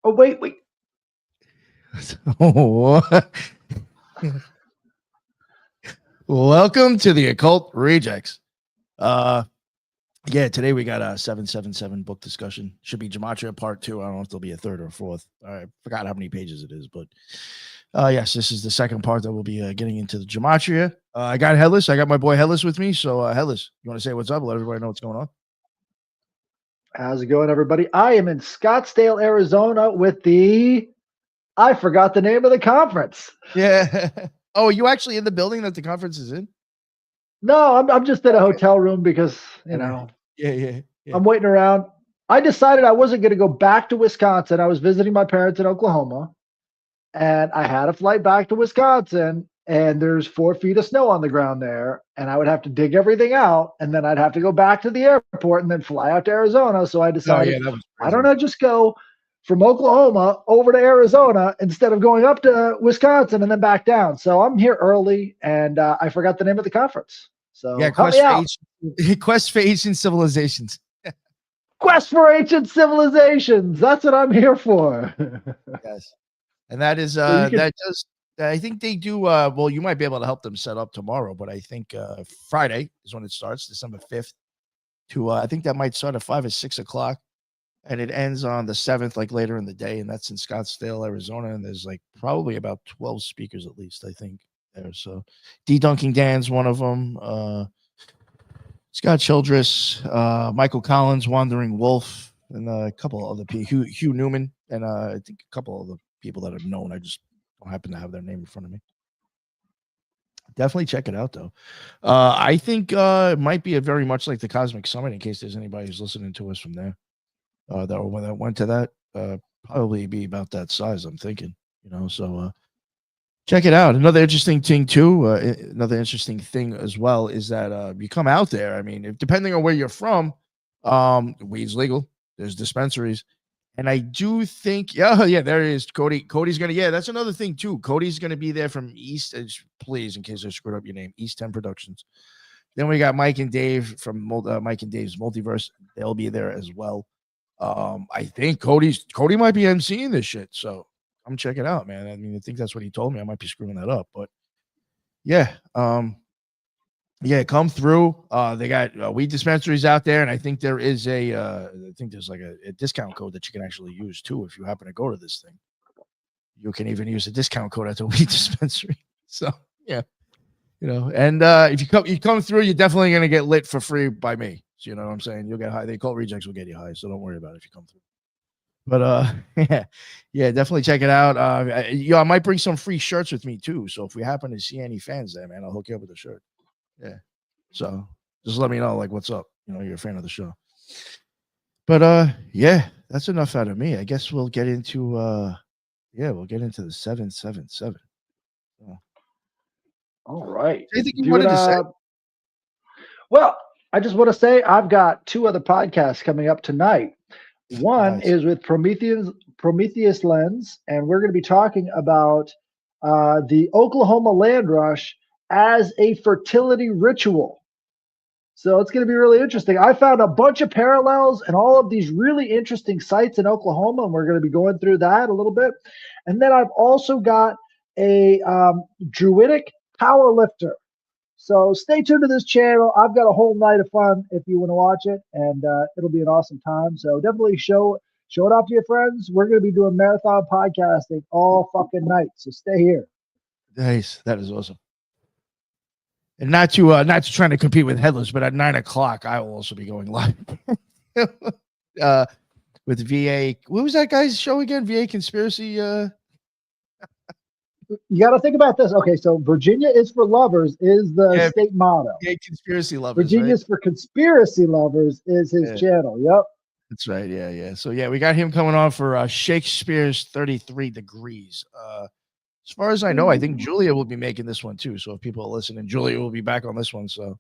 Oh, wait. Welcome to the Occult Rejects. Today we got a 777 book discussion. Should be Gematria part 2. I don't know if there'll be a third or a fourth. I forgot how many pages it is, but yes, this is the second part that we'll be getting into the Gematria. I got Headless. I got my boy Headless with me. So Headless, you want to say what's up? Let everybody know what's going on. How's it going, everybody? I am in Scottsdale, Arizona with I forgot the name of the conference. Yeah. Oh, are you actually in the building that the conference is in? No, I'm just in a hotel room because, Yeah. I'm waiting around. I decided I wasn't going to go back to Wisconsin. I was visiting my parents in Oklahoma, and I had a flight back to Wisconsin, and there's 4 feet of snow on the ground there, and I would have to dig everything out, and then I'd have to go back to the airport and then fly out to Arizona. So I decided, why don't I just go from Oklahoma over to Arizona instead of going up to Wisconsin and then back down. So I'm here early, and I forgot the name of the conference. So help me out. Quest for Ancient Civilizations. Quest for Ancient Civilizations. That's what I'm here for. Yes. And that is I think they do well, you might be able to help them set up tomorrow, but I think Friday is when it starts, December 5th to I think that might start at 5 or 6 o'clock, and it ends on the 7th, like later in the day, and that's in Scottsdale, Arizona, and there's like probably about 12 speakers at least, I think there. So D Dunking Dan's one of them, Scott Childress, Michael Collins, Wandering Wolf, and a couple of other people, Hugh Newman, and I think a couple of the people that are known. I just don't happen to have their name in front of me. Definitely check it out, though. I think it might be very much like the Cosmic Summit, in case there's anybody who's listening to us from there. That went to that, probably be about that size, I'm thinking. So check it out. Another interesting thing too, another interesting thing as well is that you come out there. I mean, depending on where you're from, weed's legal. There's dispensaries, and I do think, there it is. Cody's gonna, that's another thing too. Cody's gonna be there from East. Please, in case I screwed up your name, East 10 Productions. Then we got Mike and Dave from Mike and Dave's Multiverse. They'll be there as well. I think Cody might be emceeing this shit. So I'm checking it out, man. I mean, I think that's what he told me. I might be screwing that up, but come through. They got weed dispensaries out there, and I think there is there's like a discount code that you can actually use too if you happen to go to this thing. You can even use a discount code at the weed dispensary. So and if you come through, you're definitely gonna get lit for free by me. So you know what I'm saying? You'll get high. The Occult Rejects will get you high, so don't worry about it if you come through. But definitely check it out. I might bring some free shirts with me too. So if we happen to see any fans there, man, I'll hook you up with a shirt. Yeah. So just let me know, like, what's up. You're a fan of the show. But that's enough out of me. I guess we'll get into the 777. All right. Anything you wanted to say? Well, I just want to say I've got 2 other podcasts coming up tonight. One is with Prometheus Lens, and we're going to be talking about the Oklahoma land rush as a fertility ritual. So it's going to be really interesting. I found a bunch of parallels and all of these really interesting sites in Oklahoma, and we're going to be going through that a little bit. And then I've also got a druidic power lifter. So stay tuned to this channel. I've got a whole night of fun if you want to watch it, and it'll be an awesome time. So definitely show it off to your friends. We're going to be doing marathon podcasting all fucking night. So stay here. Nice. That is awesome. And not to trying to compete with Headless, but at 9 o'clock, I will also be going live with VA. What was that guy's show again? VA Conspiracy. You got to think about this. Okay, so Virginia is for lovers is the state motto. Yeah, conspiracy lovers. Virginia's for conspiracy lovers is his channel. Yep. That's right. Yeah. So we got him coming on for Shakespeare's 33 Degrees. As far as I know, I think Julia will be making this one too. So if people are listening, Julia will be back on this one. So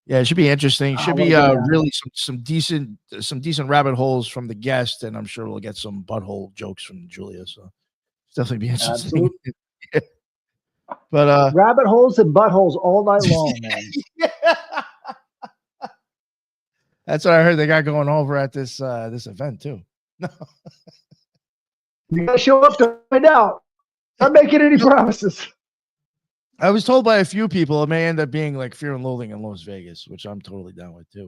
it should be interesting. Should be really some decent rabbit holes from the guest, and I'm sure we'll get some butthole jokes from Julia. So it's definitely be interesting. But rabbit holes and buttholes all night long, man. That's what I heard they got going over at this event too. You gotta show up to find out. Not making any promises. I was told by a few people it may end up being like Fear and Loathing in Las Vegas, which I'm totally down with too.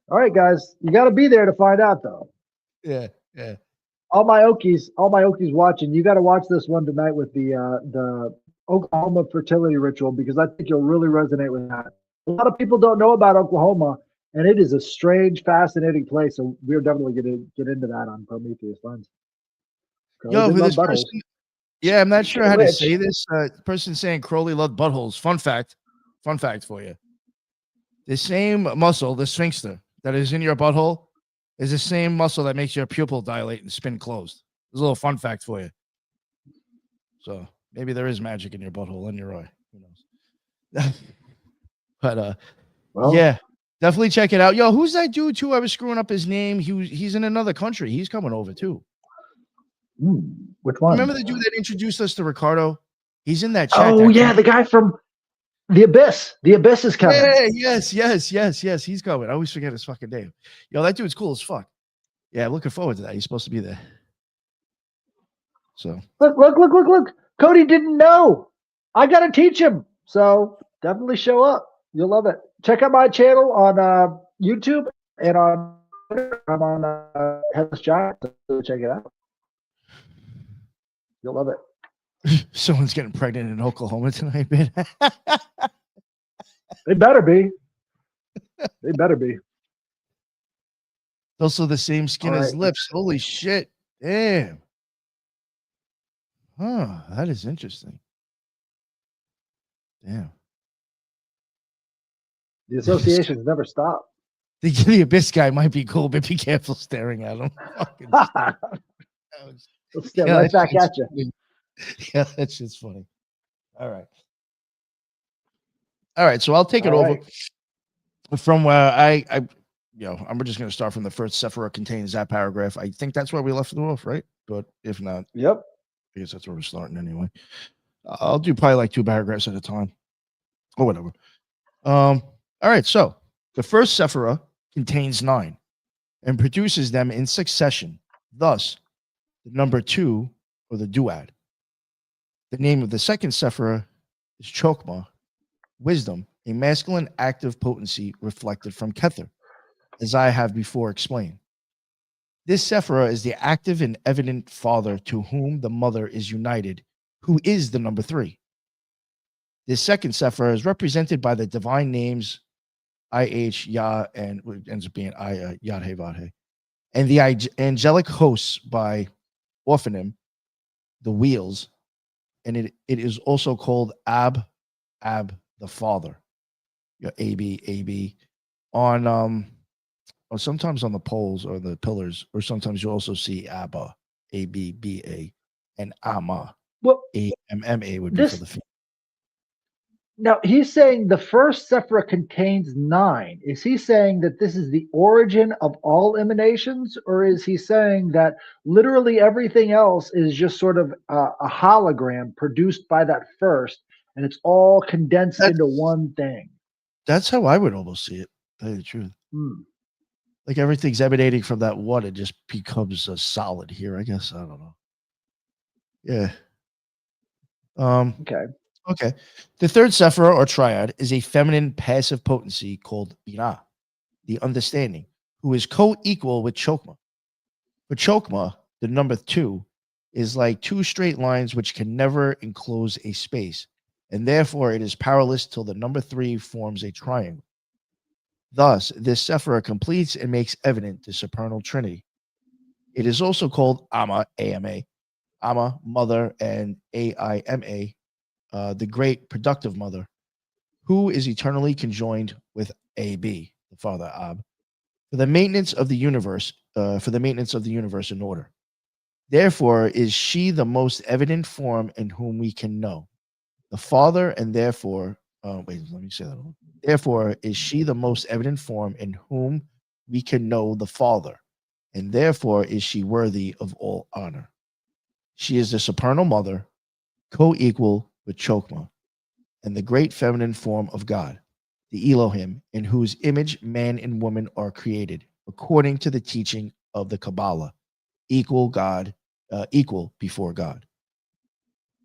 All right, guys, you got to be there to find out, though. Yeah, yeah. All my Okies watching. You got to watch this one tonight with the Oklahoma fertility ritual because I think you'll really resonate with that. A lot of people don't know about Oklahoma, and it is a strange, fascinating place. So we're definitely going to get into that on Prometheus Lens. Yo, for this person, yeah, I'm not sure how to say this. Person saying Crowley loved buttholes. Fun fact for you. The same muscle, the sphincter, that is in your butthole is the same muscle that makes your pupil dilate and spin closed. There's a little fun fact for you. So maybe there is magic in your butthole and your eye. Who knows? But yeah, definitely check it out. Yo, who's that dude too? I was screwing up his name. He's in another country. He's coming over too. Which one? Remember the dude that introduced us to Ricardo? He's in that chat. Oh yeah, the guy from The Abyss. The Abyss is coming. Yeah, yes. He's coming. I always forget his fucking name. Yo, that dude's cool as fuck. Yeah, I'm looking forward to that. He's supposed to be there. So look. Cody didn't know. I gotta teach him. So definitely show up. You'll love it. Check out my channel on YouTube and on Twitter. I'm on Headless Giant. So check it out. You'll love it. Someone's getting pregnant in Oklahoma tonight, man. They better be. They better be. Also the same skin as lips. Holy shit. Damn. Huh. That is interesting. Damn. The associations never stop. The Abyss guy might be cool, but be careful staring at him. Let's stare right back at you. Funny. Yeah, that's just funny. All right. So I'll take it over from where I'm just going to start from the first Sephiroth contains that paragraph. I think that's where we left it off, right? But if not, yep. I guess that's where we're starting anyway. I'll do probably like 2 paragraphs at a time or whatever. All right. So the first Sephiroth contains 9 and produces them in succession. Thus, the number 2 or the duad. The name of the second Sephiroth is Chokmah, wisdom, a masculine active potency reflected from Kether, as I have before explained. This Sephiroth is the active and evident father to whom the mother is united, who is the number 3. This second Sephiroth is represented by the divine names IH, Yah, and it ends up being Yad He Vad He, and the angelic hosts by Orphanim, the wheels, and it is also called Ab, the father. Your AB, on or sometimes on the poles or the pillars, or sometimes you also see Abba, ABBA, and Amma. Well, AMMA would be for the feet. Now he's saying the first Sephiroth contains 9. Is he saying that this is the origin of all emanations, or is he saying that literally everything else is just sort of a hologram produced by that first, and it's all condensed into one thing? That's how I would almost see it. To tell you the truth. Like everything's emanating from that one, it just becomes a solid here. I guess I don't know. Yeah. Okay. The third Sephiroth or triad is a feminine passive potency called Binah, the understanding, who is co-equal with Chokmah. For Chokmah, the number 2 is like 2 straight lines which can never enclose a space, and therefore it is powerless till the number 3 forms a triangle. Thus, this Sephiroth completes and makes evident the supernal trinity. It is also called Amma, AMA, Amma, mother, and AIMA, the great productive mother, who is eternally conjoined with AB, the father Ab, for the maintenance of the universe, in order. Therefore, is she the most evident form in whom we can know the Father, and therefore, Therefore, is she the most evident form in whom we can know the Father, and therefore is she worthy of all honor. She is the supernal mother, co-equal with Chokmah, and the great feminine form of God, the Elohim, in whose image man and woman are created, according to the teaching of the Qabalah. equal before God.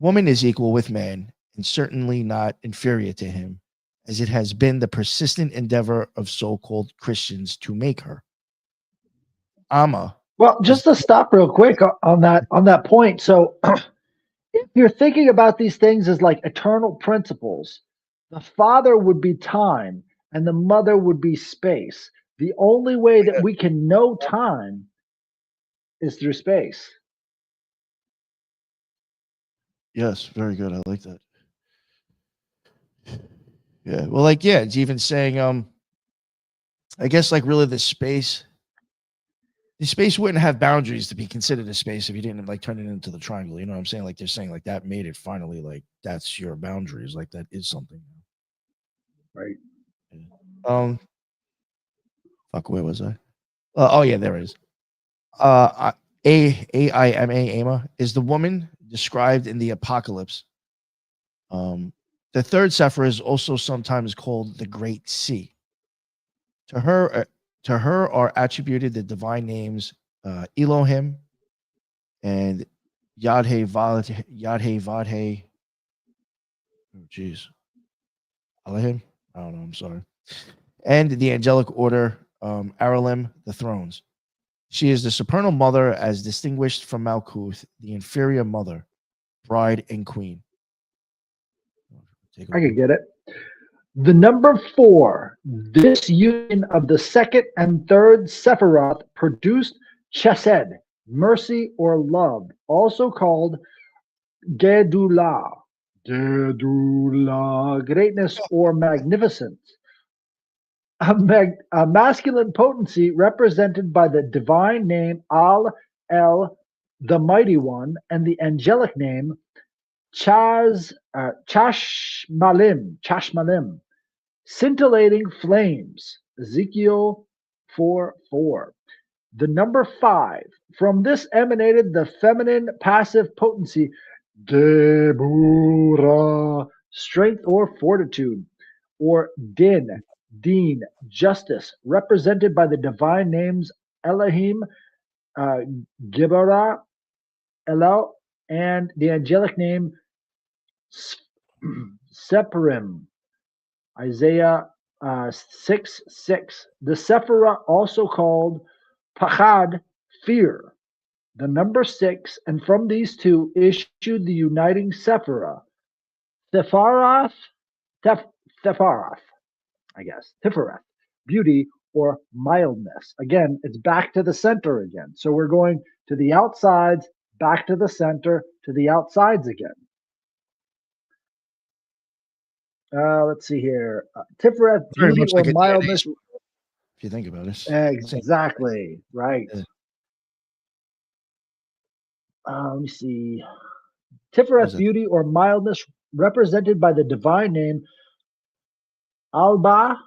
Woman is equal with man and certainly not inferior to him, as it has been the persistent endeavor of so-called Christians to make her. Amma. Well, just to stop real quick on that point. So if you're thinking about these things as like eternal principles, the father would be time and the mother would be space. The only way that we can know time is through space. Yes, very good. I like that. Yeah. Well, like, yeah, it's even saying, I guess like really the space wouldn't have boundaries to be considered a space if you didn't like turn it into the triangle. You know what I'm saying? Like they're saying like that made it finally like that's your boundaries. Like that is something. Right. Yeah. Fuck, where was I? Oh yeah, there it is. Ama is the woman described in the Apocalypse. The third Sephir is also sometimes called the Great Sea. To her are attributed the divine names Elohim and Yadhe. Oh, jeez. Elohim? I don't know. I'm sorry. And the angelic order, Aralim, the thrones. She is the supernal mother as distinguished from Malkuth, the inferior mother, bride, and queen. I can get it. The number 4, this union of the second and third Sephiroth produced chesed, mercy or love, also called Gedulah, greatness or magnificence. A masculine potency represented by the divine name Al-El, the Mighty One, and the angelic name Chashmalim, scintillating flames. Ezekiel 4:4. The number 5. From this emanated the feminine passive potency, Deborah, strength or fortitude, or Din, justice, represented by the divine names Elohim, Gebarah, Elul, and the angelic name Sephirim. Isaiah 6:6. The Sephirah, also called Pachad, fear. The number 6, and from these two issued the uniting Sephirah, Sepharoth, Sepharoth, I guess, Tiferet, beauty or mildness. Again, it's back to the center again. So we're going to the outsides, back to the center, to the outsides again. Let's see here. Tiferet, beauty or like mildness. If you think about it. Exactly. Right. Yeah. Let me see. Tiferet, beauty or mildness, represented by the divine name Alba,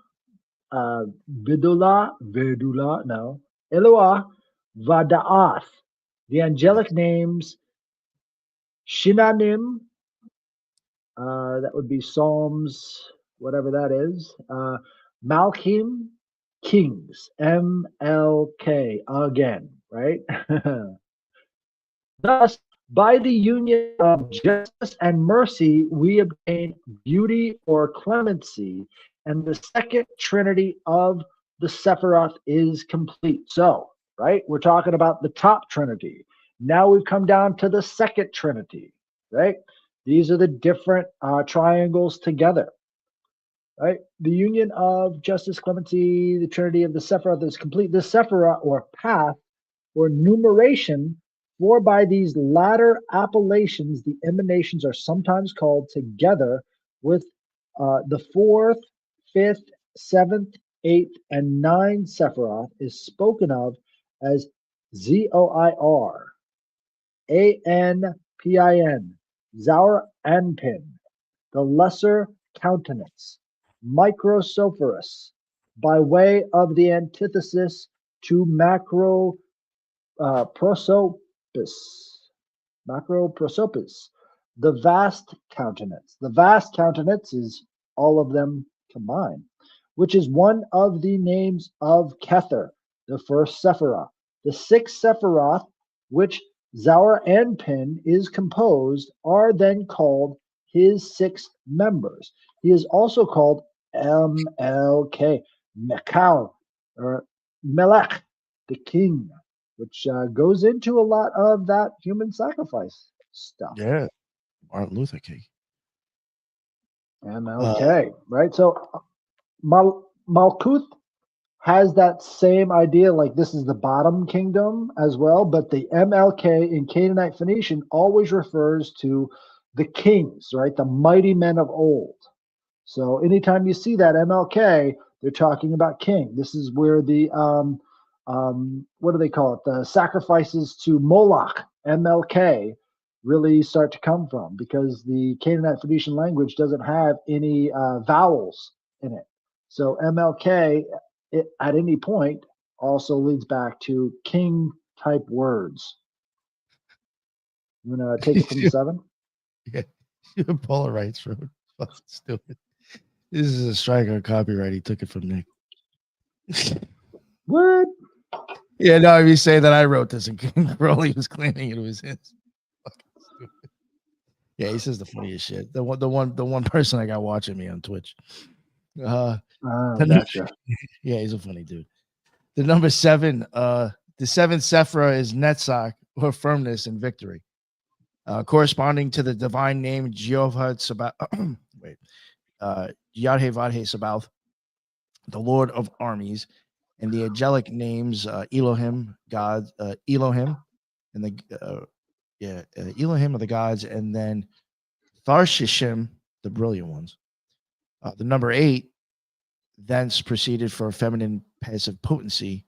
Vidula, no, Eloah, Vada'ath. The angelic names Shinanim, that would be Psalms, whatever that is, Malkim, kings, MLK, again, right? Thus, by the union of justice and mercy, we obtain beauty or clemency, and the second trinity of the Sephiroth is complete. So, right, we're talking about the top trinity. Now we've come down to the second trinity, right? These are the different triangles together, right? The union of justice, clemency, the trinity of the Sephiroth is complete. The Sephiroth, or path, or numeration, for by these latter appellations, the emanations are sometimes called together with the 4th, 5th, 7th, 8th, and 9th Sephiroth is spoken of as Zoir, Anpin, Zaur Anpin, the lesser countenance, Microsophorus, by way of the antithesis to Macroprosopus, the vast countenance. The vast countenance is all of them combined, which is one of the names of Kether, the first Sephiroth. The 6th Sephiroth which Zauranpin is composed, are then called his 6 members. He is also called MLK, Mekal, or Melech, the king, which goes into a lot of that human sacrifice stuff. Yeah, Martin Luther King. MLK, right? So Malkuth has that same idea, like this is the bottom kingdom as well, but the MLK in Canaanite Phoenician always refers to the kings, right? The mighty men of old. So anytime you see that MLK, they're talking about king. This is where the what do they call it? The sacrifices to Moloch, MLK, really start to come from, because the Canaanite Phoenician language doesn't have any vowels in it. So MLK at any point also leads back to king type words. You want to take it from the 7? Yeah, Paula writes for fucking stupid. This is a strike on copyright. He took it from Nick. What? Yeah, no, if you say that I wrote this and Crowley was claiming it was his. Fucking stupid. Yeah, he says the funniest shit. The one person I got watching me on Twitch. Gotcha. Yeah, he's a funny dude. The number 7, the 7th Sephirah is Netzach, or firmness and victory, corresponding to the divine name Jehovah Sabaoth. Wait, Yadhe Sabaoth, the Lord of armies, and the angelic names Elohim, God, Elohim, and the Elohim of the gods, and then Tharshishim, the brilliant ones. The number 8 thence proceeded for feminine passive potency.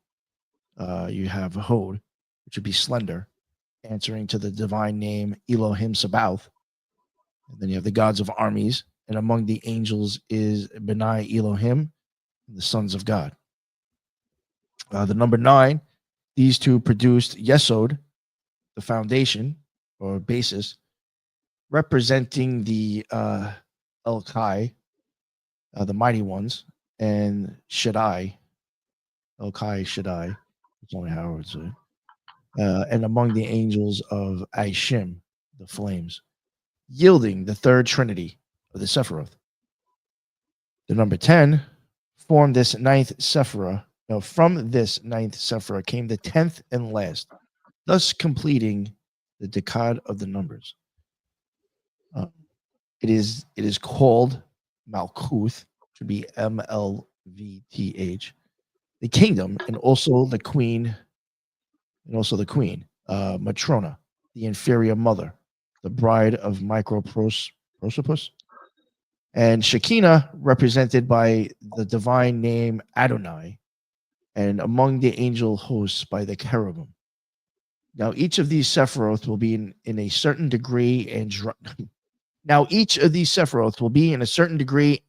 You have Hod, which would be slender, answering to the divine name Elohim Sabaoth. And then you have the gods of armies, and among the angels is Benai Elohim, the sons of God. The number 9, these two produced Yesod, the foundation or basis, representing the Elkai, the mighty ones, and Shaddai, Elkai Shaddai, that's only how I would say, and among the angels of Aishim, the flames, yielding the third trinity of the Sephiroth. The number 10 formed this 9th Sephirah. Now, from this 9th Sephirah came the 10th and last, thus completing the decade of the numbers. It is called Malkuth, which would be MLVTH, the kingdom, and also the queen, Matrona, the inferior mother, the bride of Microprosopus, and Shekinah, represented by the divine name Adonai, and among the angel hosts by the cherubim. Now, each of these Sephiroth will be in a certain degree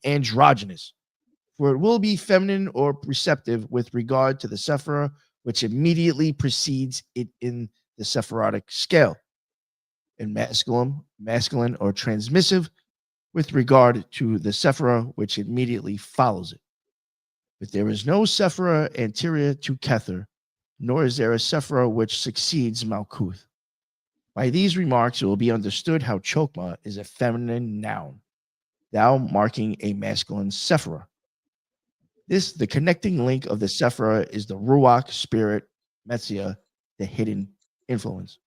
androgynous, for it will be feminine or receptive with regard to the Sephirah, which immediately precedes it in the Sephirotic scale, and masculine or transmissive with regard to the Sephirah, which immediately follows it. But there is no Sephirah anterior to Kether, nor is there a Sephirah which succeeds Malkuth. By these remarks, it will be understood how Chokmah is a feminine noun, thou marking a masculine Sephirah. The connecting link of the Sephirah is the Ruach spirit, Metzia, the hidden influence.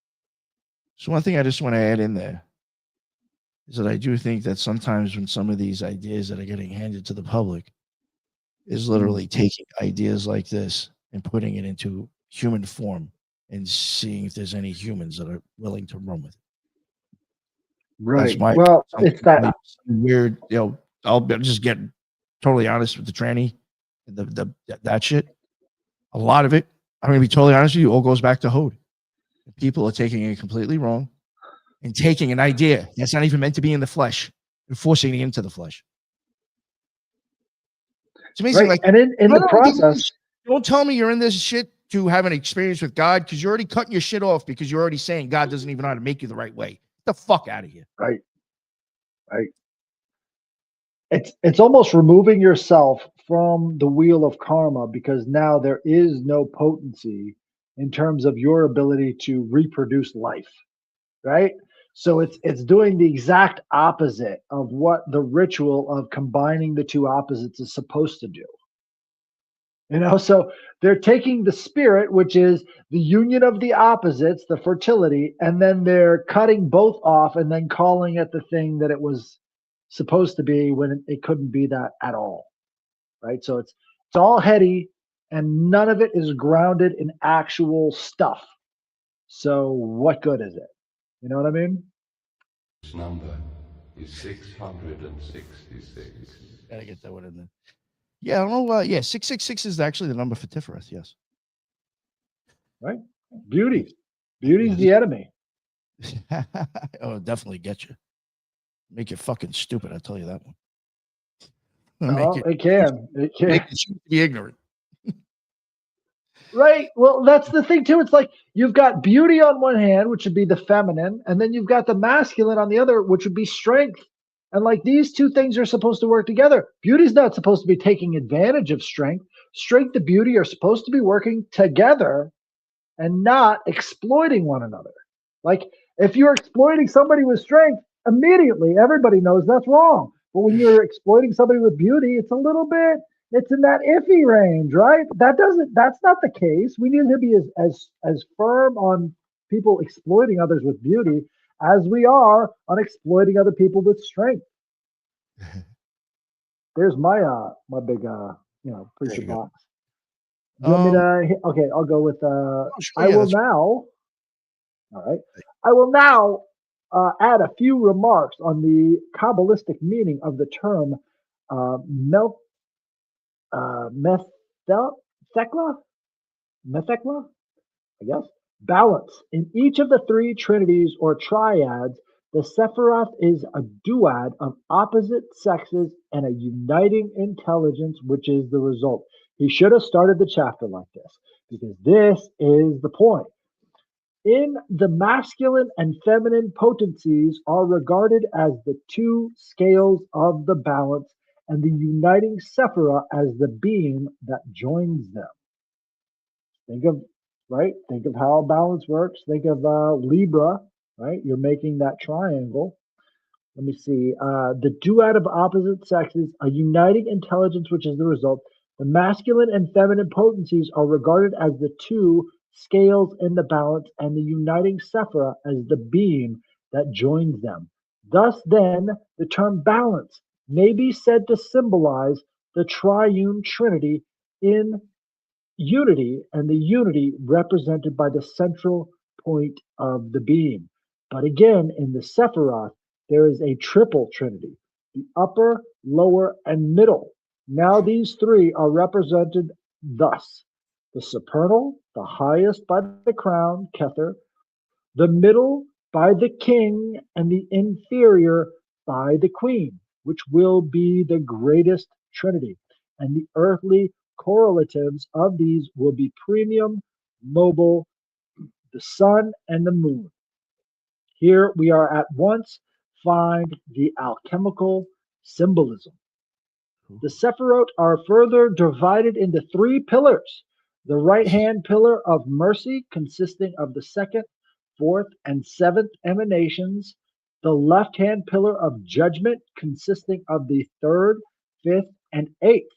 So one thing I just want to add in there is that I do think that sometimes when some of these ideas that are getting handed to the public is literally taking ideas like this and putting it into human form and seeing if there's any humans that are willing to run with it. Right. Well, it's that weird, I'll just get totally honest with the tranny and that shit. A lot of it, I'm going to be totally honest with you, all goes back to Hod. People are taking it completely wrong and taking an idea that's not even meant to be in the flesh and forcing it into the flesh. It's amazing. Right. And in the process, don't tell me you're in this shit to have an experience with God, because you're already cutting your shit off because you're already saying God doesn't even know how to make you the right way. Get the fuck out of here. Right. It's almost removing yourself from the wheel of karma, because now there is no potency in terms of your ability to reproduce life, right? So it's doing the exact opposite of what the ritual of combining the two opposites is supposed to do. So they're taking the spirit, which is the union of the opposites, the fertility, and then they're cutting both off and then calling it the thing that it was supposed to be when it couldn't be that at all, right? So it's all heady, and none of it is grounded in actual stuff. So what good is it? You know what I mean? This number is 666. Gotta get that one in there. Yeah, I don't know. Yeah, 666 is actually the number for Sephiroth. Yes. Right. Beauty. Beauty's the enemy. Oh, definitely get you. Make you fucking stupid. I'll tell you that one. It can. It can. Make you be ignorant. Right. Well, that's the thing too. It's like you've got beauty on one hand, which would be the feminine, and then you've got the masculine on the other, which would be strength. And like these two things are supposed to work together. Beauty's not supposed to be taking advantage of strength. Strength and beauty are supposed to be working together and not exploiting one another. Like if you're exploiting somebody with strength, immediately everybody knows that's wrong. But when you're exploiting somebody with beauty, it's in that iffy range, right? That's not the case. We need to be as firm on people exploiting others with beauty as we are on exploiting other people with strength. There's my my big preacher box. Do you want me to okay, I'll go with I will now. All right. I will now add a few remarks on the Kabbalistic meaning of the term methekla, I guess. Balance. In each of the three trinities or triads, the Sephiroth is a duad of opposite sexes and a uniting intelligence, which is the result. He should have started the chapter like this, because this is the point. In the masculine and feminine potencies are regarded as the two scales of the balance, and the uniting Sephiroth as the beam that joins them. Think of how balance works. Think of Libra, right? You're making that triangle. Let me see. The duad of opposite sexes, a uniting intelligence, which is the result. The masculine and feminine potencies are regarded as the two scales in the balance, and the uniting Sephiroth as the beam that joins them. Thus, then, the term balance may be said to symbolize the triune trinity in unity, and the unity represented by the central point of the beam. But again, in the Sephiroth, there is a triple trinity, the upper, lower, and middle. Now these three are represented thus: the supernal, the highest by the crown, Kether, the middle by the king, and the inferior by the queen, which will be the greatest trinity. And the earthly correlatives of these will be premium, mobile, the sun, and the moon. Here we are at once find the alchemical symbolism. The Sephiroth are further divided into three pillars. The right-hand pillar of mercy, consisting of the second, fourth, and seventh emanations. The left-hand pillar of judgment, consisting of the third, fifth, and eighth.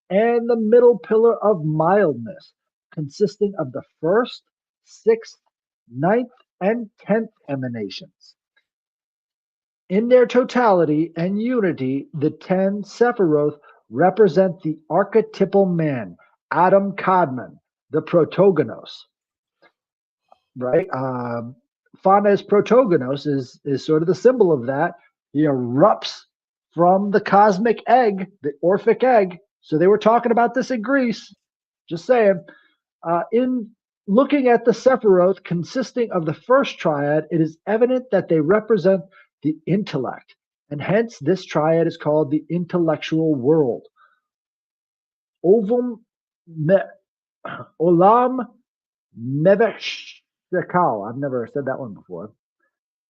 And the middle pillar of mildness, consisting of the first, sixth, ninth, and 10th emanations. In their totality and unity, the 10 Sephiroth represent the archetypal man, Adam Kadmon, the protogonos. Right? Fanes protogonos is sort of the symbol of that. He erupts from the cosmic egg, the Orphic egg. So they were talking about this in Greece. Just saying. In looking at the Sephiroth consisting of the first triad, it is evident that they represent the intellect, and hence this triad is called the intellectual world. Olam Meveshekal. I've never said that one before.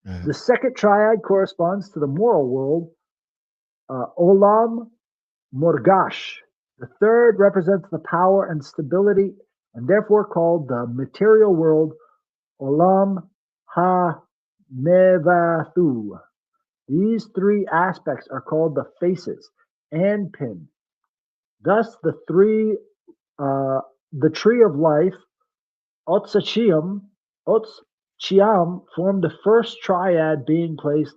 The second triad corresponds to the moral world, Olam Morgash. The third represents the power and stability and therefore called the material world Olam Ha-Mevathu. These three aspects are called the faces and pin. Thus, the tree of life, Otsachiam, Otschiam, formed the first triad, being placed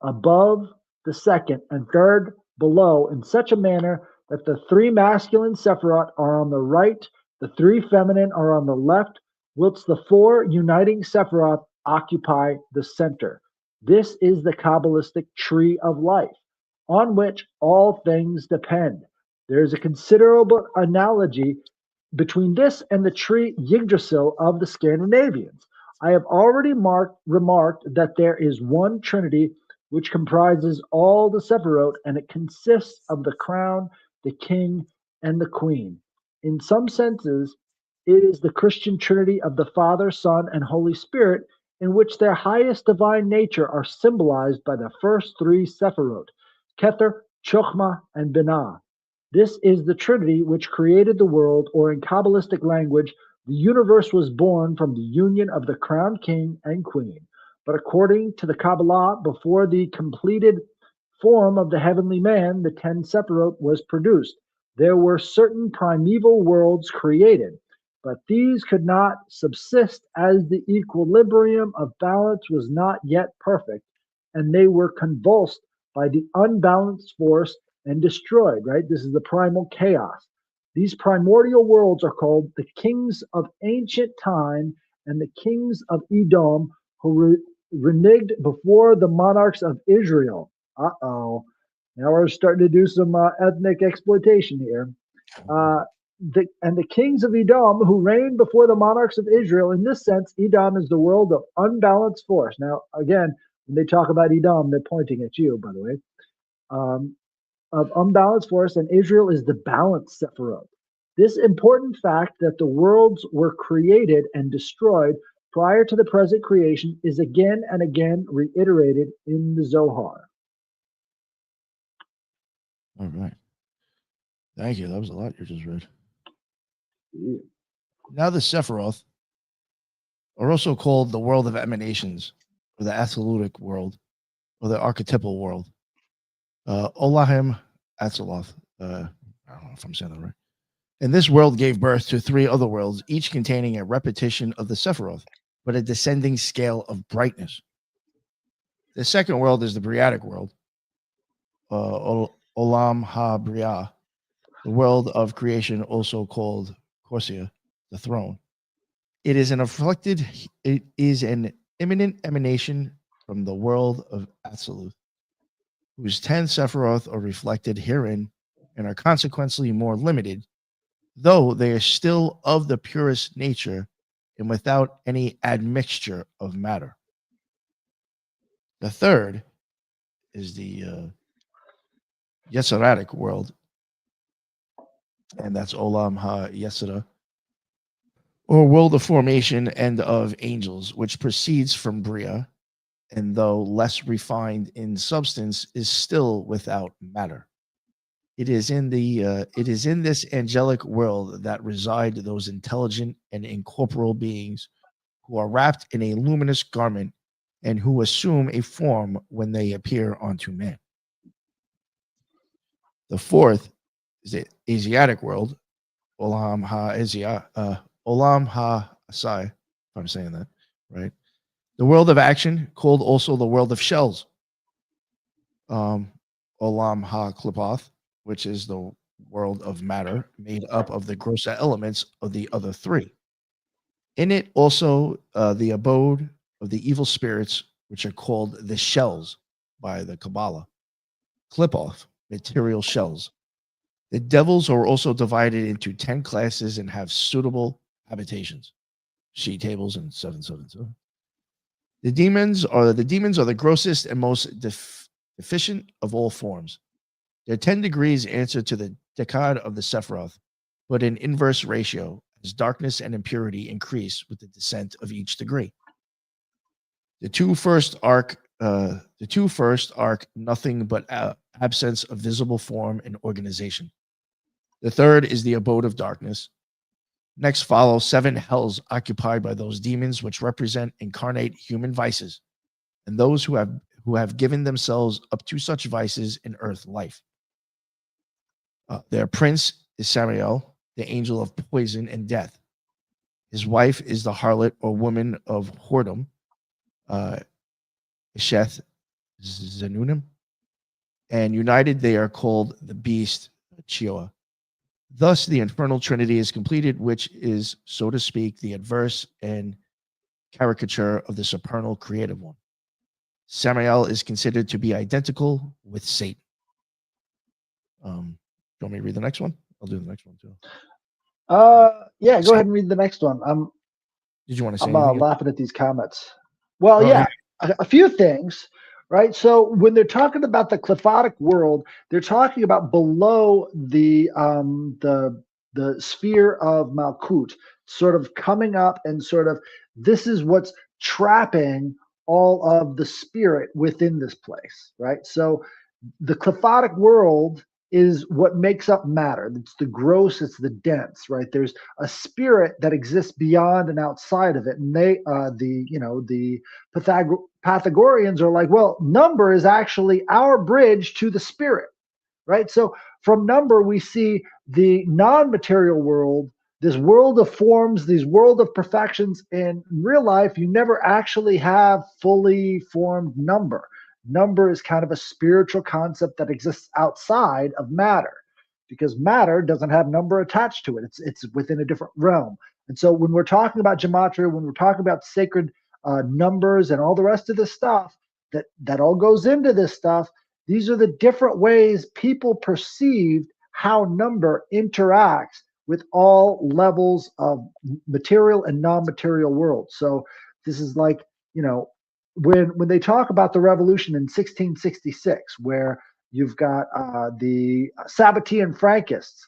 above the second and third below in such a manner that the three masculine Sephiroth are on the right, the three feminine are on the left, whilst the four uniting Sephiroth occupy the center. This is the Kabbalistic tree of life, on which all things depend. There is a considerable analogy between this and the tree Yggdrasil of the Scandinavians. I have already remarked that there is one trinity which comprises all the Sephiroth, and it consists of the crown, the king, and the queen. In some senses, it is the Christian trinity of the Father, Son, and Holy Spirit, in which their highest divine nature are symbolized by the first three Sephiroth, Kether, Chokhmah, and Binah. This is the Trinity which created the world, or in Kabbalistic language, the universe was born from the union of the crowned king and queen. But according to the Qabalah, before the completed form of the heavenly man, the 10 Sephiroth, was produced. There were certain primeval worlds created, but these could not subsist as the equilibrium of balance was not yet perfect, and they were convulsed by the unbalanced force and destroyed, right? This is the primal chaos. These primordial worlds are called the kings of ancient time and the kings of Edom, who reneged before the monarchs of Israel. Uh-oh. Now we're starting to do some ethnic exploitation here. The kings of Edom, who reigned before the monarchs of Israel. In this sense, Edom is the world of unbalanced force. Now, again, when they talk about Edom, they're pointing at you, by the way. Of unbalanced force, and Israel is the balanced Sephiroth. This important fact that the worlds were created and destroyed prior to the present creation is again and again reiterated in the Zohar. All right. Thank you. That was a lot you just read. Yeah. Now the Sephiroth are also called the world of emanations, or the Atzilutic world, or the archetypal world. Olahim Atziloth. I don't know if I'm saying that right. And this world gave birth to three other worlds, each containing a repetition of the Sephiroth, but a descending scale of brightness. The second world is the Briatic world, Olam Ha-Briah, the world of creation, also called Corsia, the throne. It is an imminent emanation from the world of Atziluth, whose 10 Sephiroth are reflected herein and are consequently more limited, though they are still of the purest nature and without any admixture of matter. The third is the Yetziratic world, and that's Olam Ha-Yetzirah, or world of formation and of angels, which proceeds from Bria, and though less refined in substance, is still without matter. It is in this angelic world that reside those intelligent and incorporeal beings who are wrapped in a luminous garment and who assume a form when they appear onto man. The fourth is the Asiatic world, Olam Ha-Asai, if I'm saying that right. The world of action, called also the world of shells. Olam Ha-Klipoth, which is the world of matter made up of the grosser elements of the other three. In it also the abode of the evil spirits, which are called the shells by the Qabalah. Klipoth, material shells. The devils are also divided into 10 classes and have suitable habitations. She tables in 777. The demons are the grossest and most deficient of all forms. Their 10 degrees answer to the decad of the Sephiroth, but in inverse ratio, as darkness and impurity increase with the descent of each degree. The two first arc nothing but absence of visible form and organization. The third is the abode of darkness. Next follow 7 hells occupied by those demons which represent incarnate human vices, and those who have given themselves up to such vices in earth life. Their prince is Samael, the angel of poison and death. His wife is the harlot or woman of whoredom, Sheth Zanunim, and united they are called the beast, Chioa. Thus, the infernal trinity is completed, which is, so to speak, the adverse and caricature of the supernal creative one. Samael is considered to be identical with Satan. Do you want me to read the next one? I'll do the next one too. Yeah, go ahead and read the next one. Did you want to say I'm anything? laughing at these comments. Well, yeah, a few things, right? So when they're talking about the qliphothic world, they're talking about below the sphere of Malkut, sort of coming up and sort of this is what's trapping all of the spirit within this place, right? So the qliphothic world is what makes up matter. It's the gross, it's the dense, right? There's a spirit that exists beyond and outside of it. And they, the Pythagoreans are like, well, number is actually our bridge to the spirit, right? So from number, we see the non-material world, this world of forms, these world of perfections. In real life, you never actually have fully formed number. Number is kind of a spiritual concept that exists outside of matter because matter doesn't have number attached to it. It's within a different realm. And so when we're talking about gematria, when we're talking about sacred numbers and all the rest of this stuff, that all goes into this stuff. These are the different ways people perceived how number interacts with all levels of material and non-material worlds. So this is like, when they talk about the revolution in 1666, where you've got the Sabbatean Frankists,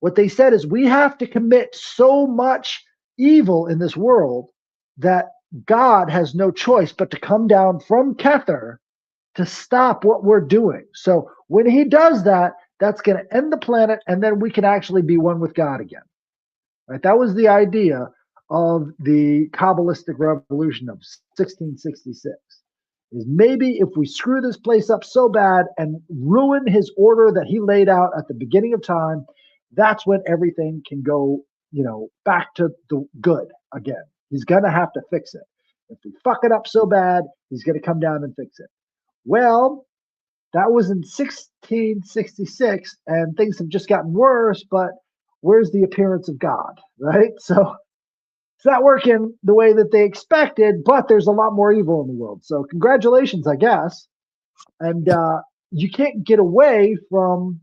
what they said is we have to commit so much evil in this world that God has no choice but to come down from Kether to stop what we're doing. So when he does that, that's going to end the planet, and then we can actually be one with God again. Right? That was the idea of the Kabbalistic revolution of 1666. Is maybe if we screw this place up so bad and ruin his order that he laid out at the beginning of time, that's when everything can go, back to the good again. He's going to have to fix it. If we fuck it up so bad, he's going to come down and fix it. Well, that was in 1666, and things have just gotten worse, but where's the appearance of God, right? So it's not working the way that they expected, but there's a lot more evil in the world. So congratulations, I guess. And you can't get away from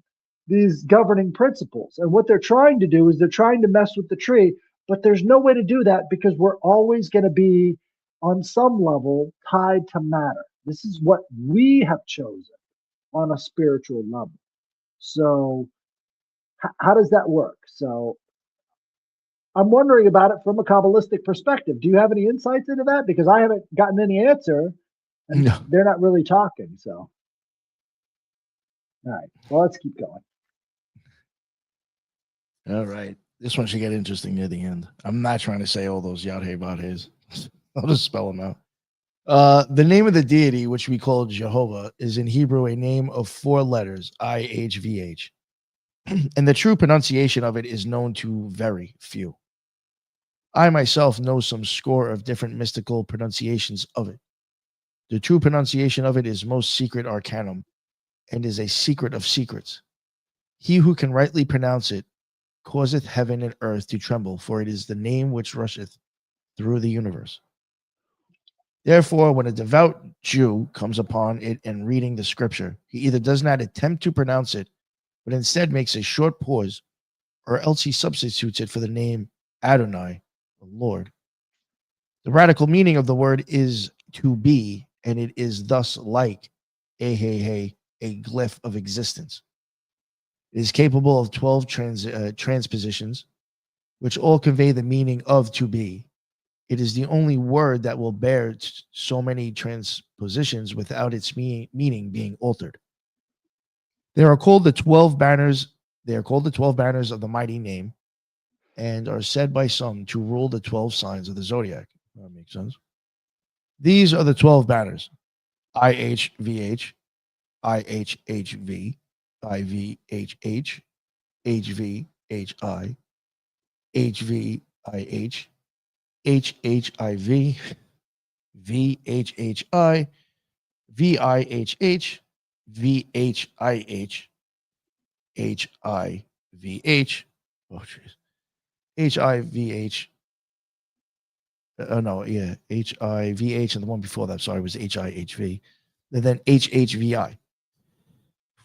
these governing principles. And what they're trying to do is they're trying to mess with the tree, but there's no way to do that because we're always going to be, on some level, tied to matter. This is what we have chosen on a spiritual level. So how does that work? So I'm wondering about it from a Kabbalistic perspective. Do you have any insights into that? Because I haven't gotten any answer, and they're not really talking. So, all right. Well, let's keep going. All right. This one should get interesting near the end. I'm not trying to say all those Yadhe-Vadhes. I'll just spell them out. The name of the deity, which we call Jehovah, is in Hebrew a name of 4 letters, IHVH. And the true pronunciation of it is known to very few. I myself know some score of different mystical pronunciations of it. The true pronunciation of it is most secret arcanum, and is a secret of secrets. He who can rightly pronounce it causeth heaven and earth to tremble, for it is the name which rusheth through the universe. Therefore, when a devout Jew comes upon it and reading the scripture, he either does not attempt to pronounce it, but instead makes a short pause, or else he substitutes it for the name Adonai, the Lord. The radical meaning of the word is to be, and it is thus like a glyph of existence. It is capable of 12 transpositions, which all convey the meaning of to be. It is the only word that will bear so many transpositions without its meaning being altered. They are called the 12 banners. They are called the 12 banners of the mighty name, and are said by some to rule the 12 signs of the zodiac. That makes sense. These are the 12 banners: IHVH, IHHV, IVHH, HVHI, HVIH, HHIV, VHHI, VIHH, VHIH, HIVH. Oh, jeez. HIVH. No, yeah, HIVH, and the one before that, sorry, was HIHV, and then HHVI.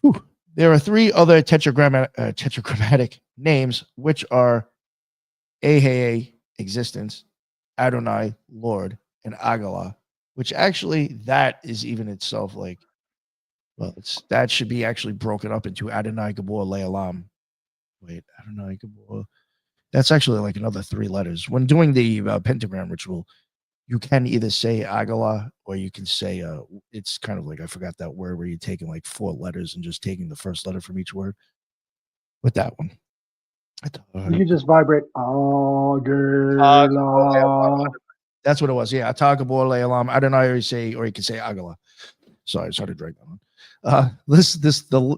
Whew. There are three other tetragrammatic names, which are Ahei, existence, Adonai, Lord, and Agalah, which actually, that is even itself like, well, that should be actually broken up into Adonai, Gabor, Le'olam. Wait, Adonai, Gabor. That's actually like another 3 letters. When doing the pentagram ritual, you can either say Agalah or you can say, it's kind of like, I forgot that word where you're taking like 4 letters and just taking the first letter from each word. With that one. You can just vibrate. That's what it was. Yeah. Atagabor Le'olam. Adonai, or you can say Agalah. Sorry, I started to drag that one.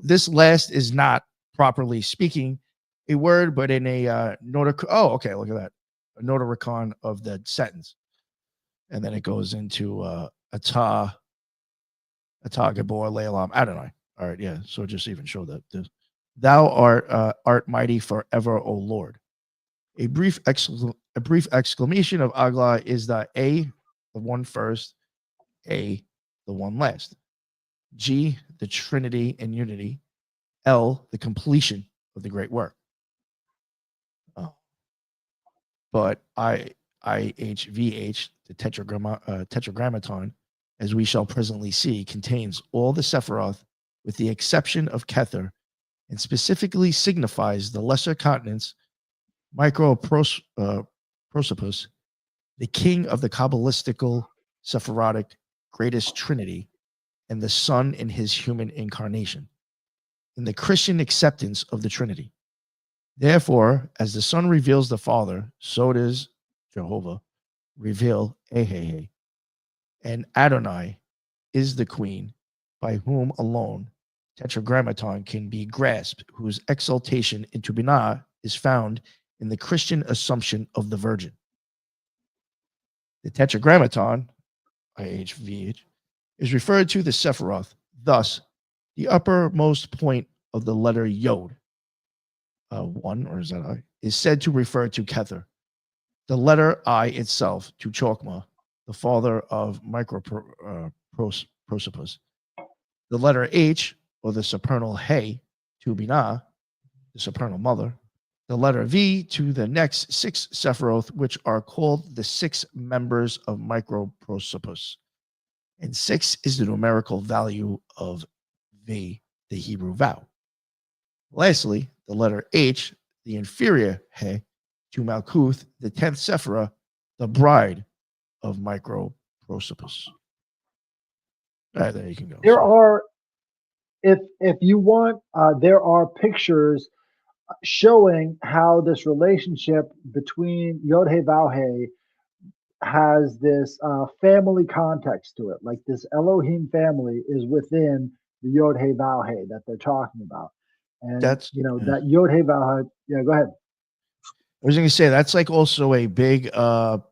This last is not properly speaking a word, but in a oh, okay, look at that. A notaricon of the sentence. And then it goes into Atagabor Le'olam Adonai. All right, yeah. So just even show that thou art mighty forever, O Lord. A brief exclamation of Aglah is the A, the one first, A, the one last. G, the Trinity and unity. L, the completion of the great work. But IHVH, the Tetragrammaton, as we shall presently see, contains all the Sephiroth with the exception of Kether, and specifically signifies the lesser continents, Prosopus, the king of the Kabbalistical Sephirotic greatest Trinity, and the Son in his human incarnation, in the Christian acceptance of the Trinity. Therefore, as the Son reveals the Father, so does Jehovah reveal Ahei. And Adonai is the Queen, by whom alone Tetragrammaton can be grasped, whose exaltation into Binah is found in the Christian assumption of the Virgin. The Tetragrammaton, IHVH, is referred to the Sephiroth. Thus, the uppermost point of the letter Yod, 1, or is that I, is said to refer to Kether. The letter I itself to Chokmah, the father of Prosopus. The letter H, or the supernal He, to Binah, the supernal mother. The letter V to the next 6 Sephiroth, which are called the 6 members of Prosopus. And 6 is the numerical value of V, the Hebrew vow. Lastly, the letter H, the inferior He, to Malkuth, the 10th Sephirah, the bride of Prosopus. All right, there you can go. There are, if you want, there are pictures showing how this relationship between Yod He Vav He has this family context to it. Like this Elohim family is within the Yod He Vav He that they're talking about. And that's, that Yod He Vav He. Yeah, go ahead. I was going to say that's like also a big, that's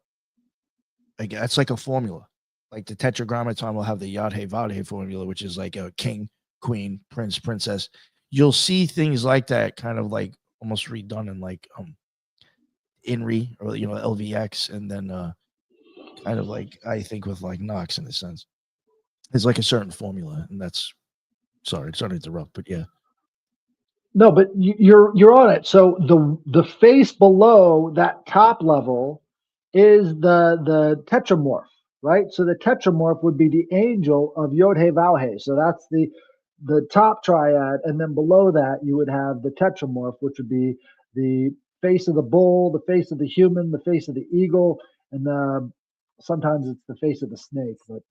like a formula. Like the Tetragrammaton will have the Yod He Vav He formula, which is like a king, queen, prince, princess. You'll see things like that kind of like almost redone in like INRI or LVX, and then kind of like I think with like Knox in a sense. It's like a certain formula, and that's sorry to interrupt, but yeah. No, but you're on it. So the face below that top level is the tetramorph, right? So the tetramorph would be the angel of Yod He Vav He. So that's the top triad, and then below that you would have the tetramorph, which would be the face of the bull, the face of the human, the face of the eagle, and sometimes it's the face of the snake. But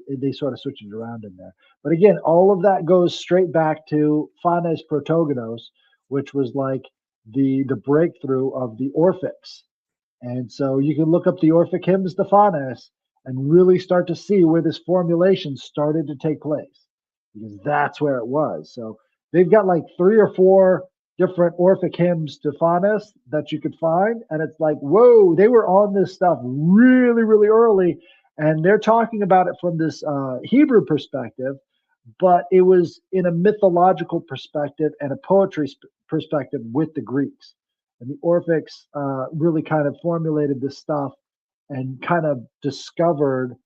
they sort of switch it around in there. But again, all of that goes straight back to Phanes Protogonos, which was like the breakthrough of the Orphics. And so you can look up the Orphic hymns Stephanes and really start to see where this formulation started to take place, because that's where it was. So they've got like 3 or 4 different Orphic hymns Stephanes that you could find. And it's like, whoa, they were on this stuff really, really early. And they're talking about it from this Hebrew perspective, but it was in a mythological perspective and a poetry perspective with the Greeks. And the Orphics really kind of formulated this stuff and kind of discovered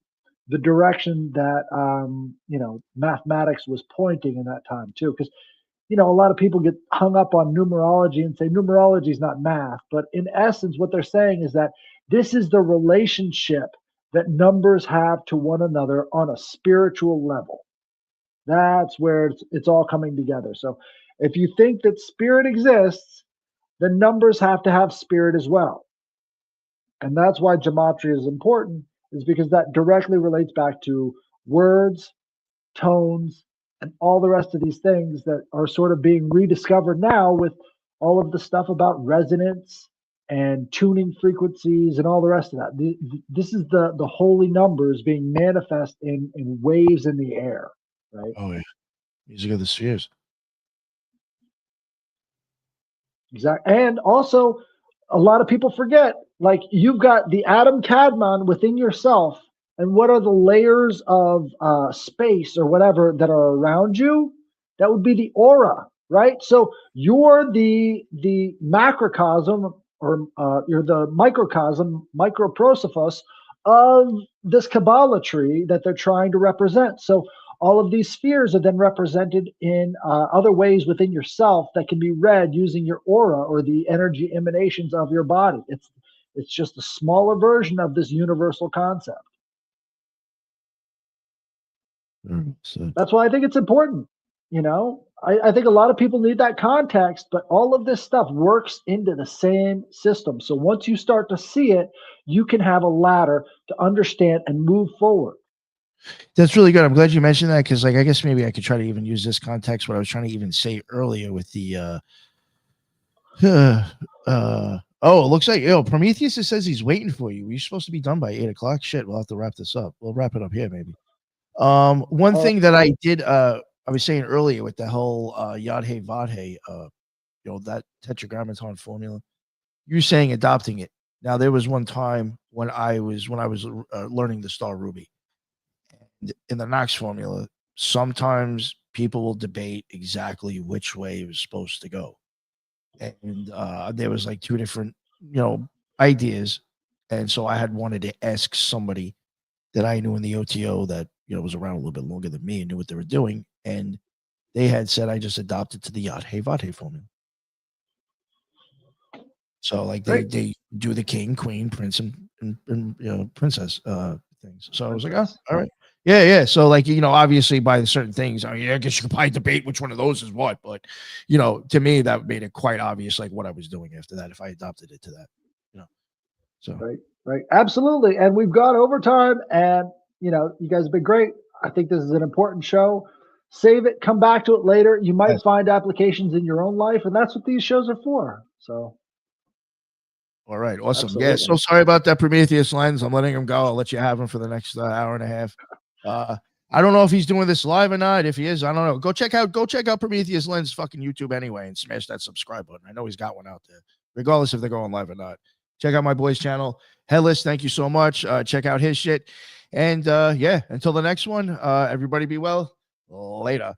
the direction that mathematics was pointing in that time too. Because a lot of people get hung up on numerology and say numerology is not math, but in essence, what they're saying is that this is the relationship that numbers have to one another on a spiritual level. That's where it's all coming together. So if you think that spirit exists, then numbers have to have spirit as well. And that's why gematria is important, is because that directly relates back to words, tones, and all the rest of these things that are sort of being rediscovered now with all of the stuff about resonance and tuning frequencies and all the rest of that. This is the holy numbers being manifest in waves in the air, right? Oh, yeah. Music of the spheres. Exactly. And also, a lot of people forget, like, you've got the atom cadmon within yourself, and what are the layers of space or whatever that are around you? That would be the aura, right? So you're the macrocosm, or you're the microcosm, microprosophos of this Qabalah tree that they're trying to represent. So all of these spheres are then represented in other ways within yourself that can be read using your aura or the energy emanations of your body. It's just a smaller version of this universal concept. That's why I think it's important. I think a lot of people need that context, but all of this stuff works into the same system. So once you start to see it, you can have a ladder to understand and move forward. That's really good. I'm glad you mentioned that, because, like, I guess maybe I could try to even use this context, what I was trying to even say earlier with the it looks like Prometheus says he's waiting for you. You're supposed to be done by 8 o'clock. Shit, we'll have to wrap this up. We'll wrap it up here, maybe. One thing that I did I was saying earlier with the whole Yad-Hey Vad-Hey, that Tetragrammaton formula, you're saying adopting it. Now, there was one time when I was learning the Star Ruby. In the Knox formula, sometimes people will debate exactly which way it was supposed to go. And there was like 2 different, ideas. And so I had wanted to ask somebody that I knew in the OTO that, was around a little bit longer than me and knew what they were doing. And they had said, I just adopted to the Yad-Hey Vad-Hey formula. So like they do the king, queen, prince, and princess things. So I was like, oh, all right. Yeah. So like, obviously by the certain things, I guess you could probably debate which one of those is what, but to me, that made it quite obvious, like what I was doing after that, if I adopted it to that, so. Right. Absolutely. And we've got overtime, and, you guys have been great. I think this is an important show. Save it, come back to it later. You might find applications in your own life, and that's what these shows are for. So. All right. Awesome. Absolutely. Yeah. So sorry about that Prometheus lens. I'm letting him go. I'll let you have him for the next hour and a half. I don't know if he's doing this live or not. If he is, I don't know. Go check out Prometheus lens fucking YouTube anyway, and smash that subscribe button. I know he's got one out there, regardless if they're going live or not. Check out my boy's channel. Headless, thank you so much. Check out his shit. And until the next one, everybody be well. Later.